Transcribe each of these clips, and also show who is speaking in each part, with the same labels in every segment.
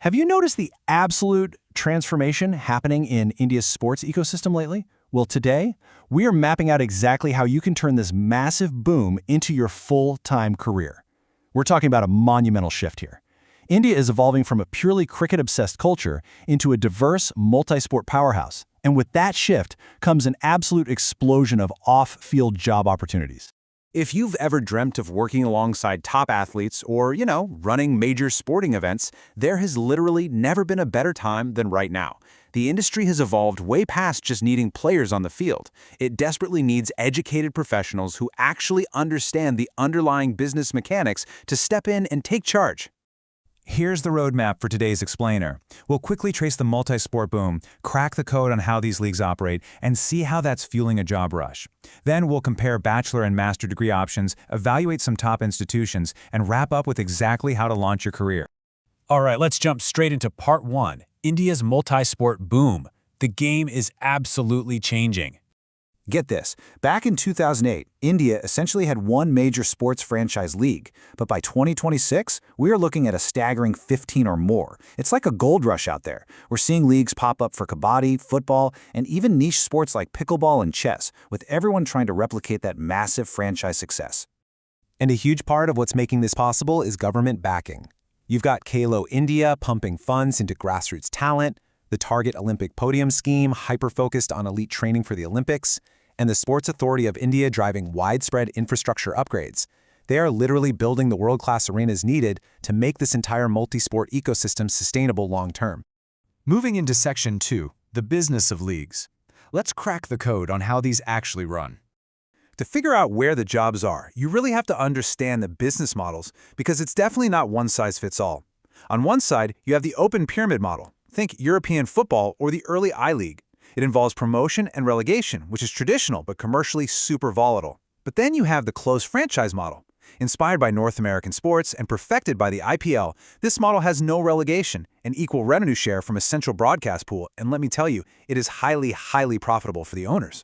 Speaker 1: Have you noticed the absolute transformation happening in India's sports ecosystem lately? Well, today, we are mapping out exactly how you can turn this massive boom into your full-time career. We're talking about a monumental shift here. India is evolving from a purely cricket-obsessed culture into a diverse, multi-sport powerhouse. And with that shift comes an absolute explosion of off-field job opportunities.
Speaker 2: If you've ever dreamt of working alongside top athletes or, running major sporting events, there has literally never been a better time than right now. The industry has evolved way past just needing players on the field. It desperately needs educated professionals who actually understand the underlying business mechanics to step in and take charge.
Speaker 3: Here's the roadmap for today's explainer. We'll quickly trace the multi-sport boom, crack the code on how these leagues operate, and see how that's fueling a job rush. Then we'll compare bachelor and master degree options, evaluate some top institutions, and wrap up with exactly how to launch your career.
Speaker 4: All right, let's jump straight into part one, India's multi-sport boom. The game is absolutely changing.
Speaker 2: Get this, back in 2008, India essentially had one major sports franchise league, but by 2026, we are looking at a staggering 15 or more. It's like a gold rush out there. We're seeing leagues pop up for kabaddi, football, and even niche sports like pickleball and chess, with everyone trying to replicate that massive franchise success.
Speaker 5: And a huge part of what's making this possible is government backing. You've got Khelo India pumping funds into grassroots talent, the Target Olympic Podium Scheme hyper-focused on elite training for the Olympics, and the Sports Authority of India driving widespread infrastructure upgrades. They are literally building the world-class arenas needed to make this entire multi-sport ecosystem sustainable long-term.
Speaker 4: Moving into section 2, the business of leagues. Let's crack the code on how these actually run.
Speaker 2: To figure out where the jobs are, you really have to understand the business models because it's definitely not one size fits all. On one side, you have the open pyramid model. Think European football or the early I-League. It involves promotion and relegation, which is traditional but commercially super volatile. But then you have the closed franchise model. Inspired by North American sports and perfected by the IPL, this model has no relegation, an equal revenue share from a central broadcast pool, and let me tell you, it is highly, highly profitable for the owners.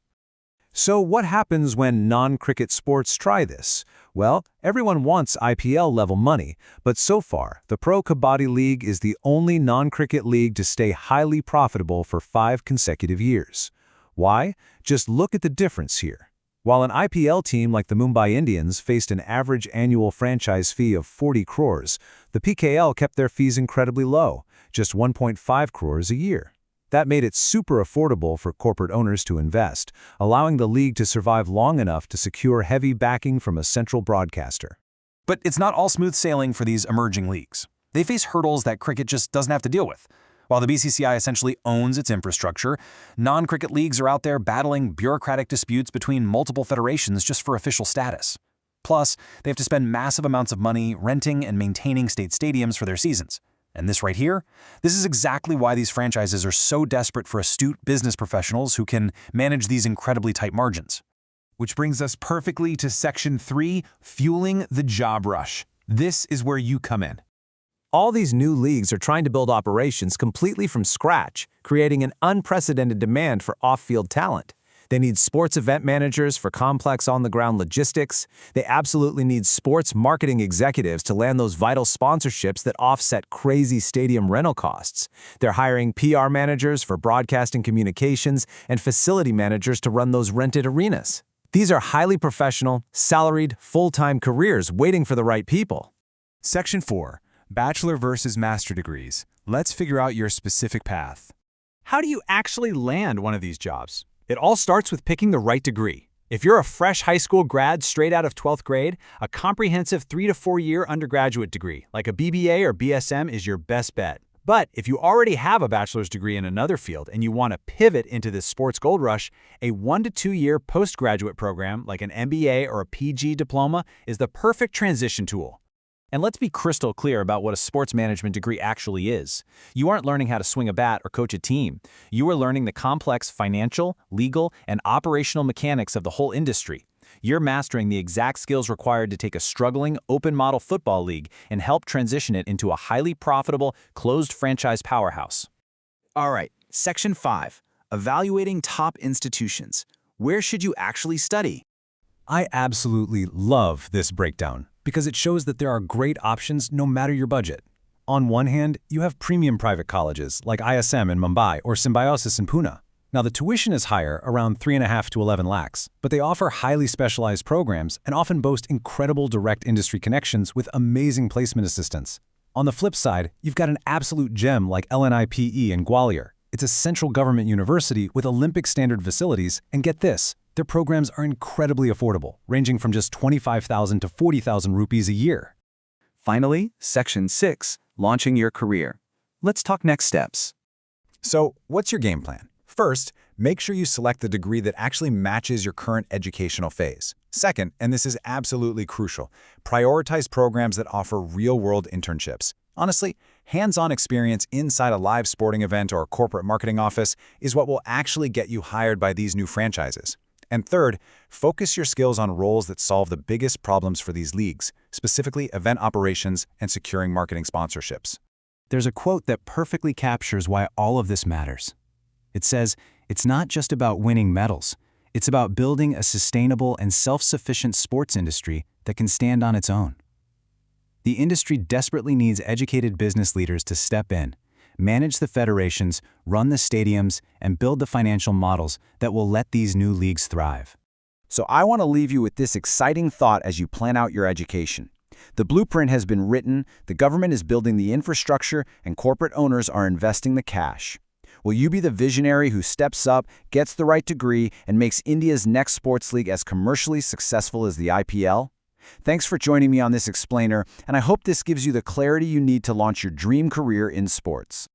Speaker 1: So what happens when non-cricket sports try this? Well, everyone wants IPL-level money, but so far, the Pro Kabaddi League is the only non-cricket league to stay highly profitable for 5 consecutive years. Why? Just look at the difference here. While an IPL team like the Mumbai Indians faced an average annual franchise fee of 40 crores, the PKL kept their fees incredibly low, just 1.5 crores a year. That made it super affordable for corporate owners to invest, allowing the league to survive long enough to secure heavy backing from a central broadcaster.
Speaker 4: But it's not all smooth sailing for these emerging leagues. They face hurdles that cricket just doesn't have to deal with. While the BCCI essentially owns its infrastructure, non-cricket leagues are out there battling bureaucratic disputes between multiple federations just for official status. Plus, they have to spend massive amounts of money renting and maintaining state stadiums for their seasons. And this right here, this is exactly why these franchises are so desperate for astute business professionals who can manage these incredibly tight margins.
Speaker 3: Which brings us perfectly to section 3, fueling the job rush. This is where you come in.
Speaker 5: All these new leagues are trying to build operations completely from scratch, creating an unprecedented demand for off-field talent. They need sports event managers for complex on-the-ground logistics. They absolutely need sports marketing executives to land those vital sponsorships that offset crazy stadium rental costs. They're hiring PR managers for broadcasting communications and facility managers to run those rented arenas. These are highly professional, salaried, full-time careers waiting for the right people.
Speaker 3: Section 4, bachelor versus master degrees. Let's figure out your specific path.
Speaker 6: How do you actually land one of these jobs? It all starts with picking the right degree. If you're a fresh high school grad straight out of 12th grade, a comprehensive 3 to 4 year undergraduate degree, like a BBA or BSM, is your best bet. But if you already have a bachelor's degree in another field and you want to pivot into this sports gold rush, a 1 to 2 year postgraduate program like an MBA or a PG diploma is the perfect transition tool. And let's be crystal clear about what a sports management degree actually is. You aren't learning how to swing a bat or coach a team. You are learning the complex financial, legal, and operational mechanics of the whole industry. You're mastering the exact skills required to take a struggling, open-model football league and help transition it into a highly profitable, closed franchise powerhouse.
Speaker 2: All right, section 5, evaluating top institutions. Where should you actually study?
Speaker 1: I absolutely love this breakdown because it shows that there are great options no matter your budget. On one hand, you have premium private colleges like ISM in Mumbai or Symbiosis in Pune. Now, the tuition is higher, around 3.5 to 11 lakhs, but they offer highly specialized programs and often boast incredible direct industry connections with amazing placement assistance. On the flip side, you've got an absolute gem like LNIPE in Gwalior. It's a central government university with Olympic standard facilities, and get this, their programs are incredibly affordable, ranging from just 25,000 to 40,000 rupees a year.
Speaker 5: Finally, Section 6, Launching Your Career. Let's talk next steps.
Speaker 2: So, what's your game plan? First, make sure you select the degree that actually matches your current educational phase. Second, and this is absolutely crucial, prioritize programs that offer real-world internships. Honestly, hands-on experience inside a live sporting event or corporate marketing office is what will actually get you hired by these new franchises. And third, focus your skills on roles that solve the biggest problems for these leagues, specifically event operations and securing marketing sponsorships.
Speaker 6: There's a quote that perfectly captures why all of this matters. It says, "It's not just about winning medals. It's about building a sustainable and self-sufficient sports industry that can stand on its own." The industry desperately needs educated business leaders to step in, manage the federations, run the stadiums, and build the financial models that will let these new leagues thrive.
Speaker 5: So I want to leave you with this exciting thought as you plan out your education. The blueprint has been written, the government is building the infrastructure, and corporate owners are investing the cash. Will you be the visionary who steps up, gets the right degree, and makes India's next sports league as commercially successful as the IPL? Thanks for joining me on this explainer, and I hope this gives you the clarity you need to launch your dream career in sports.